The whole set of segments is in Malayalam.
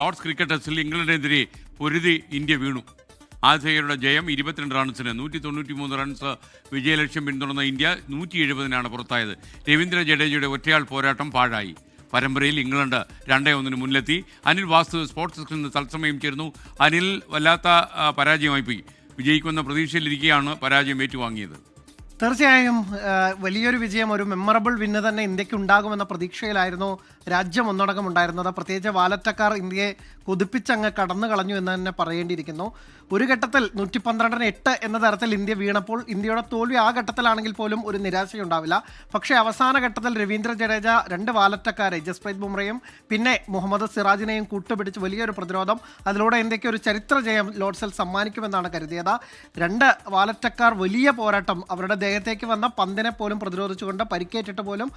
ലോർഡ്സ് ക്രിക്കറ്റ് ടെസ്റ്റിൽ ഇംഗ്ലണ്ടിനെതിരെ പൊരുതി ഇന്ത്യ വീണു. ആതിഥേയരുടെ ജയം 22 റൺസിന് 193 റൺസ് വിജയലക്ഷ്യം പിന്തുടർന്ന ഇന്ത്യ 170-നാണ് പുറത്തായത്. രവീന്ദ്ര ജഡേജയുടെ ഒറ്റയാൾ പോരാട്ടം പാഴായി. പരമ്പരയിൽ ഇംഗ്ലണ്ട് 2-1 മുന്നിലെത്തി. അനിൽ വാസ്തു സ്പോർട്സ് ഡെസ്കിൽ നിന്ന് തത്സമയം ചേർന്നു. അനിൽ, വല്ലാത്ത പരാജയമായി പോയി. വിജയിക്കുന്ന പ്രതീക്ഷയിലിരിക്കെയാണ് പരാജയം ഏറ്റുവാങ്ങിയത്. തീർച്ചയായും വലിയൊരു വിജയം, ഒരു മെമ്മറബിൾ വിന്ന് തന്നെ ഇന്ത്യക്ക് ഉണ്ടാകുമെന്ന പ്രതീക്ഷയിലായിരുന്നു രാജ്യം ഒന്നടങ്കം ഉണ്ടായിരുന്നത്. പ്രത്യേകിച്ച് വാലറ്റക്കാർ ഇന്ത്യയെ കൊതിപ്പിച്ചങ്ങ് കടന്നു കളഞ്ഞു എന്ന് തന്നെ പറയേണ്ടിയിരിക്കുന്നു. ഒരു ഘട്ടത്തിൽ 112-8 എന്ന തരത്തിൽ ഇന്ത്യ വീണപ്പോൾ ഇന്ത്യയുടെ തോൽവി ആ ഘട്ടത്തിലാണെങ്കിൽ പോലും ഒരു നിരാശയുണ്ടാവില്ല. പക്ഷേ അവസാന ഘട്ടത്തിൽ രവീന്ദ്ര ജഡേജ 2 വാലറ്റക്കാരെ, ജസ്പ്രീത് ബുംറയും പിന്നെ മുഹമ്മദ് സിറാജിനെയും കൂട്ടുപിടിച്ച് വലിയൊരു പ്രതിരോധം, അതിലൂടെ ഇന്ത്യക്ക് ഒരു ചരിത്ര ജയം ലോർഡ്സിൽ സമ്മാനിക്കുമെന്നാണ് കരുതിയത്. 2 വാലറ്റക്കാർ വലിയ പോരാട്ടം, അവരുടെ ദേഹത്തേക്ക് വന്ന പന്തിനെ പോലും പ്രതിരോധിച്ചുകൊണ്ട് പരിക്കേറ്റിട്ട് പോലും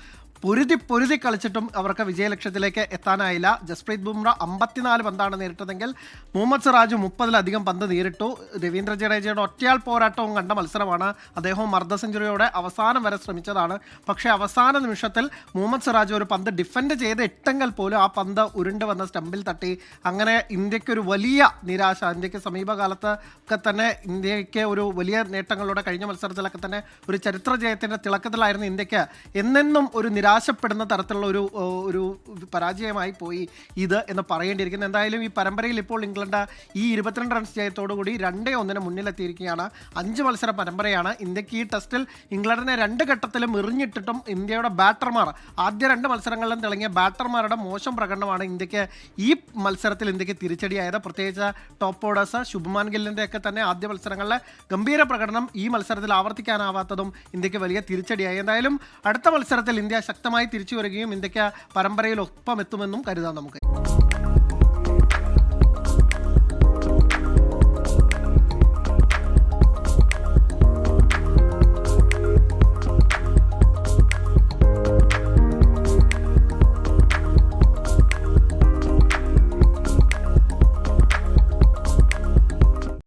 പൊരുതി കളിച്ചിട്ടും അവർക്ക് വിജയലക്ഷ്യത്തിലേക്ക് എത്താനായില്ല. ജസ്പ്രീത് ബുംറ 54 പന്താണ് നേരിട്ടതെങ്കിൽ മുഹമ്മദ് സിറാജ് 30-ലധികം പന്ത് നേരിട്ടു. രവീന്ദ്ര ജഡേജയുടെ ഒറ്റയാൾ പോരാട്ടവും കണ്ട മത്സരമാണ്. അദ്ദേഹവും അർദ്ധ സെഞ്ചുറിയോടെ അവസാനം വരെ ശ്രമിച്ചതാണ്. പക്ഷേ അവസാന നിമിഷത്തിൽ മുഹമ്മദ് സിറാജ് ഒരു പന്ത് ഡിഫെൻഡ് ചെയ്ത് ഇട്ടെങ്കിൽ പോലും ആ പന്ത് ഉരുണ്ട് വന്ന സ്റ്റമ്പിൽ തട്ടി. അങ്ങനെ ഇന്ത്യക്കൊരു വലിയ നിരാശ. ഇന്ത്യക്ക് സമീപകാലത്ത് ഒക്കെ തന്നെ ഇന്ത്യക്ക് ഒരു വലിയ നേട്ടങ്ങളുടെ കഴിഞ്ഞ മത്സരത്തിലൊക്കെ തന്നെ ഒരു ചരിത്ര ജയത്തിൻ്റെ തിളക്കത്തിലായിരുന്നു ഇന്ത്യക്ക്. എന്നെന്നും ഒരു നിരാശപ്പെടുന്ന തരത്തിലുള്ള ഒരു പരാജയമായി പോയി ഇത് എന്ന് പറയേണ്ടിയിരിക്കുന്നു. എന്തായാലും ഈ പരമ്പരയിൽ ഇപ്പോൾ ഇംഗ്ലണ്ട് ഈ 22 റൺസ് ജയത്തോടുകൂടി 2-1 മുന്നിലെത്തിയിരിക്കുകയാണ്. 5 മത്സര പരമ്പരയാണ്. ഇന്ത്യക്ക് ഈ ടെസ്റ്റിൽ ഇംഗ്ലണ്ടിനെ 2 ഘട്ടത്തിലും എറിഞ്ഞിട്ടിട്ടും ഇന്ത്യയുടെ ബാറ്റർമാർ, ആദ്യ 2 മത്സരങ്ങളിലും തിളങ്ങിയ ബാറ്റർമാരുടെ മോശം പ്രകടനമാണ് ഇന്ത്യക്ക് ഈ മത്സരത്തിൽ ഇന്ത്യക്ക് തിരിച്ചടിയായത്. പ്രത്യേകിച്ച് ടോപ്പ് ഓർഡേഴ്സ് ശുഭ്മാൻ ഗില്ലിൻ്റെ ഒക്കെ തന്നെ ആദ്യ മത്സരങ്ങളിലെ ഗംഭീര പ്രകടനം ഈ മത്സരത്തിൽ ആവർത്തിക്കാനാവാത്തതും ഇന്ത്യക്ക് വലിയ തിരിച്ചടിയായി. എന്തായാലും അടുത്ത മത്സരത്തിൽ ഇന്ത്യ ശക്തമായി തിരിച്ചു വരികയും ഇന്ത്യക്ക് പരമ്പരയിൽ ഒപ്പം എത്തുമെന്നും കരുതാം നമുക്ക്.